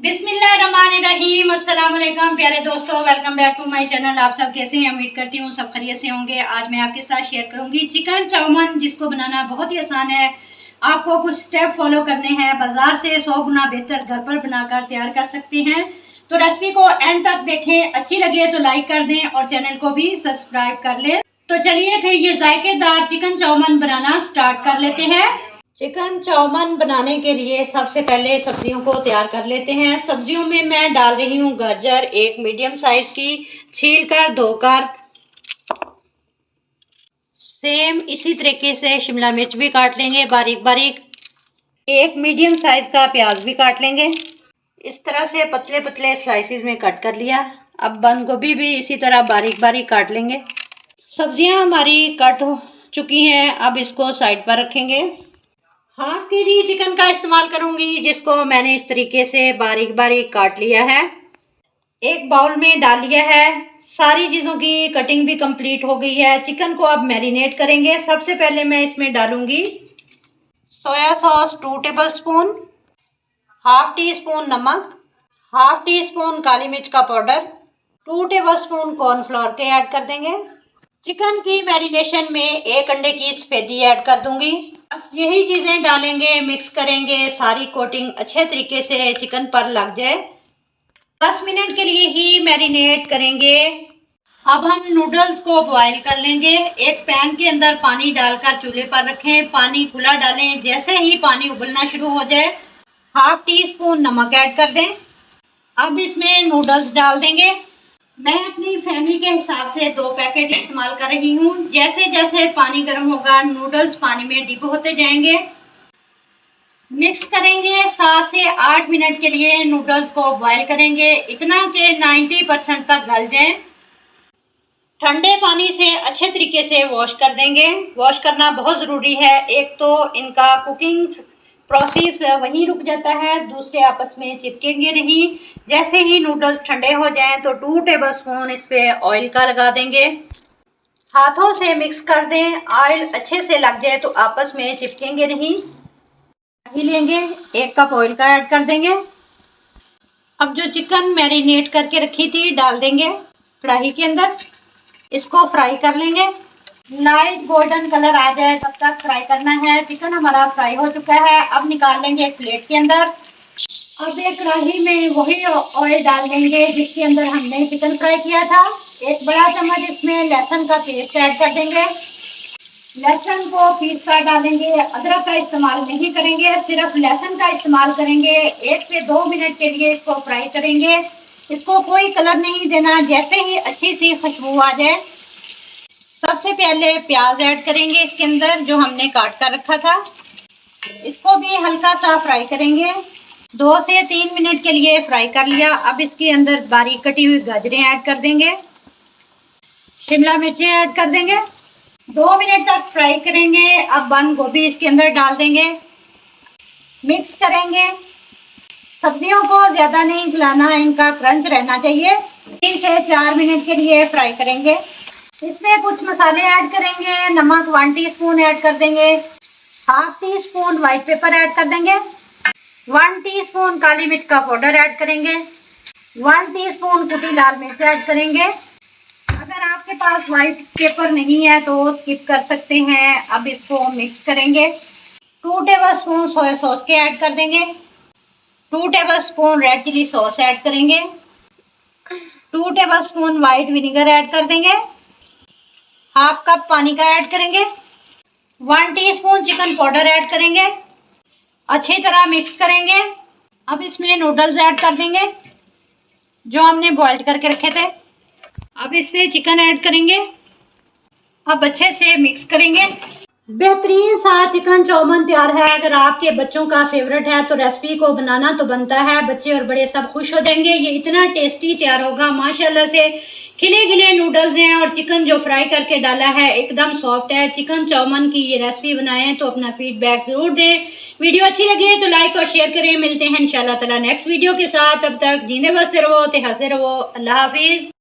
बिस्मिल्लाहिर्रहमानिर्रहीम। अस्सलाम वालेकुम प्यारे दोस्तों, welcome back to my channel. आप सब कैसे हैं? उम्मीद करती हूँ सब खैरियत से होंगे। आज मैं आपके साथ शेयर करूंगी चिकन चाउमन, जिसको बनाना बहुत ही आसान है। आपको कुछ स्टेप फॉलो करने हैं। बाजार से 100 गुना बेहतर घर पर बनाकर तैयार कर सकते हैं। तो रेसिपी को एंड तक देखें, अच्छी लगे तो लाइक कर दें और चैनल को भी सब्सक्राइब कर लें। तो चलिए फिर ये जायकेदार चिकन चाउमन बनाना स्टार्ट कर लेते हैं। चिकन चाउमन बनाने के लिए सबसे पहले सब्जियों को तैयार कर लेते हैं। सब्जियों में मैं डाल रही हूँ गाजर, एक मीडियम साइज की, छील कर धोकर। सेम इसी तरीके से शिमला मिर्च भी काट लेंगे बारीक बारीक। एक मीडियम साइज का प्याज भी काट लेंगे। इस तरह से पतले पतले स्लाइसिस में कट कर लिया। अब बंद गोभी भी इसी तरह बारीक बारीक काट लेंगे। सब्जियां हमारी कट हो चुकी हैं। अब इसको साइड पर रखेंगे। हाफ केजी चिकन का इस्तेमाल करूंगी, जिसको मैंने इस तरीके से बारीक बारीक काट लिया है। एक बाउल में डाल लिया है। सारी चीज़ों की कटिंग भी कंप्लीट हो गई है। चिकन को अब मैरिनेट करेंगे। सबसे पहले मैं इसमें डालूंगी soya sauce 2 table spoon, half tea spoon नमक, हाफ टी स्पून काली मिर्च का पाउडर, 2 टेबल स्पून कॉर्नफ्लोर के ऐड कर देंगे। चिकन की मैरिनेशन में एक अंडे की सफेदी ऐड कर दूंगी। बस यही चीज़ें डालेंगे, मिक्स करेंगे। सारी कोटिंग अच्छे तरीके से चिकन पर लग जाए। 10 मिनट के लिए ही मैरिनेट करेंगे। अब हम नूडल्स को बॉईल कर लेंगे। एक पैन के अंदर पानी डालकर चूल्हे पर रखें। पानी खुला डालें। जैसे ही पानी उबलना शुरू हो जाए, हाफ टी स्पून नमक ऐड कर दें। अब इसमें नूडल्स डाल देंगे। मैं अपनी फैमिली के हिसाब से 2 पैकेट इस्तेमाल कर रही हूँ। जैसे जैसे पानी गर्म होगा, नूडल्स पानी में डिप होते जाएंगे। मिक्स करेंगे। 7 से 8 मिनट के लिए नूडल्स को बॉईल करेंगे, इतना कि 90% तक गल जाएं। ठंडे पानी से अच्छे तरीके से वॉश कर देंगे। वॉश करना बहुत ज़रूरी है। एक तो इनका कुकिंग प्रोसेस वहीं रुक जाता है, दूसरे आपस में चिपकेंगे नहीं। जैसे ही नूडल्स ठंडे हो जाएं तो 2 टेबल स्पून इस पे ऑयल का लगा देंगे। हाथों से मिक्स कर दें। ऑयल अच्छे से लग जाए तो आपस में चिपकेंगे नहीं। ही लेंगे, 1 कप ऑयल का ऐड कर देंगे। अब जो चिकन मैरिनेट करके रखी थी डाल देंगे कढ़ाई के अंदर। इसको फ्राई कर लेंगे। लाइट गोल्डन कलर आ जाए तब तक फ्राई करना है। चिकन हमारा फ्राई हो चुका है। अब निकाल लेंगे एक प्लेट के अंदर। अब एक कढ़ाई में वही ऑयल डाल देंगे जिसके अंदर हमने चिकन फ्राई किया था। एक बड़ा चम्मच इसमें लहसुन का पेस्ट ऐड कर देंगे। लहसुन को पीस कर डालेंगे। अदरक का इस्तेमाल नहीं करेंगे, सिर्फ लहसुन का इस्तेमाल करेंगे। 1 से 2 मिनट के लिए इसको फ्राई करेंगे। इसको कोई कलर नहीं देना। जैसे ही अच्छी सी खुशबू आ जाए, सबसे पहले प्याज ऐड करेंगे इसके अंदर, जो हमने काट कर रखा था। इसको भी हल्का सा फ्राई करेंगे। 2 से 3 मिनट के लिए फ्राई कर लिया। अब इसके अंदर बारीक कटी हुई गाजरें ऐड कर देंगे। शिमला मिर्चें ऐड कर देंगे। 2 मिनट तक फ्राई करेंगे। अब बंद गोभी इसके अंदर डाल देंगे। मिक्स करेंगे। सब्जियों को ज़्यादा नहीं गलाना, इनका क्रंच रहना चाहिए। 3 से 4 मिनट के लिए फ्राई करेंगे। इसमें कुछ मसाले ऐड करेंगे। नमक 1 टीस्पून ऐड कर देंगे। Half tea spoon white paper add कर देंगे। 1 टीस्पून काली मिर्च का पाउडर ऐड करेंगे। 1 टीस्पून कुटी लाल मिर्च ऐड करेंगे। अगर आपके पास व्हाइट पेपर नहीं है तो स्किप कर सकते हैं। अब इसको मिक्स करेंगे। 2 टेबल स्पून सोया सॉस के ऐड कर देंगे। 2 tablespoon red chilli sauce add करेंगे। 2 tablespoon white vinegar add कर देंगे। हाफ कप पानी का ऐड करेंगे। 1 टीस्पून चिकन पाउडर ऐड करेंगे। अच्छी तरह मिक्स करेंगे। अब इसमें नूडल्स ऐड कर देंगे जो हमने बॉइल्ड करके रखे थे। अब इसमें चिकन ऐड करेंगे। अब अच्छे से मिक्स करेंगे। बेहतरीन सा चिकन चाउमन तैयार है। अगर आपके बच्चों का फेवरेट है तो रेसिपी को बनाना तो बनता है। बच्चे और बड़े सब खुश हो जाएंगे। ये इतना टेस्टी तैयार होगा। माशाल्लाह से खिले खिले नूडल्स हैं और चिकन जो फ्राई करके डाला है एकदम सॉफ्ट है। चिकन चाउमन की ये रेसिपी बनाएं तो अपना फीडबैक ज़रूर दें। वीडियो अच्छी लगे तो लाइक और शेयर करें। मिलते हैं इंशाल्लाह ताला नेक्स्ट वीडियो के साथ। तब तक जींदे बसते रहो, हंसते रहो। अल्लाह हाफिज़।